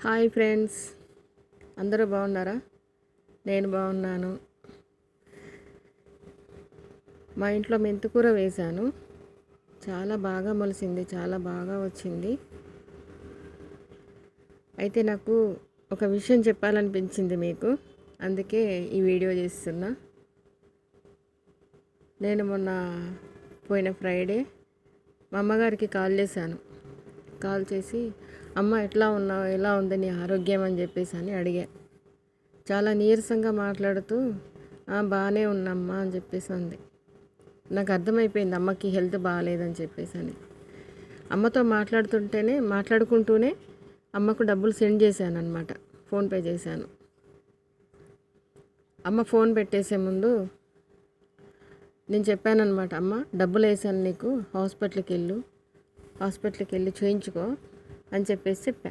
Hi friends, అందరూ బాగున్నారా? నేను బాగున్నాను. మా ఇంట్లో మెంతికూర వేశాను. చాలా బాగా మొలిసింది, చాలా బాగా వచ్చింది. అయితే నాకు ఒక విషయం చెప్పాలనిపించింది మీకు, అందుకే ఈ వీడియో చేస్తున్నా. నేను మొన్న పోయిన ఫ్రైడే మా అమ్మగారికి కాల్ చేశాను. కాల్ చేసి, అమ్మ ఎట్లా ఉన్నావు, ఎలా ఉంది నీ ఆరోగ్యం అని చెప్పేసి అని అడిగా. చాలా నీరసంగా మాట్లాడుతూ బాగానే ఉన్నమ్మా అని చెప్పేసి అంది. నాకు అర్థమైపోయింది అమ్మకి హెల్త్ బాగాలేదని చెప్పేసి అని. అమ్మతో మాట్లాడుకుంటూనే అమ్మకు డబ్బులు సెండ్ చేశాను అనమాట. ఫోన్పే చేశాను. అమ్మ ఫోన్ పెట్టేసే ముందు నేను చెప్పానన్నమాట, అమ్మ డబ్బులు వేసాను నీకు, హాస్పిటల్కి వెళ్ళి చూయించుకో అని చెప్పేసి చెప్పా.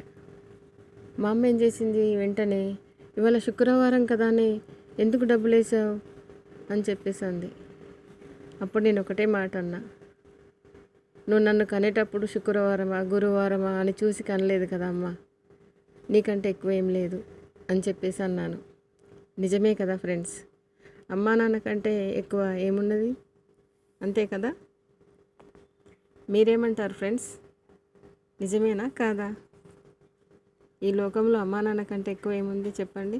మా అమ్మ ఏం చేసింది, వెంటనే ఇవాళ శుక్రవారం కదా అని ఎందుకు డబ్బులు వేసావు అని చెప్పేసి అంది. అప్పుడు నేను ఒకటే మాట అన్నా, నువ్వు నన్ను కనేటప్పుడు శుక్రవారమా గురువారమా అని చూసి కనలేదు కదా అమ్మ, నీకంటే ఎక్కువ ఏం లేదు అని చెప్పేసి అన్నాను. నిజమే కదా ఫ్రెండ్స్, అమ్మా నాన్న కంటే ఎక్కువ ఏమున్నది, అంతే కదా? మీరేమంటారు ఫ్రెండ్స్? నిజమేనా కాదా? ఈ లోకంలో అమ్మా నాన్న కంటే ఎక్కువ ఏముంది చెప్పండి.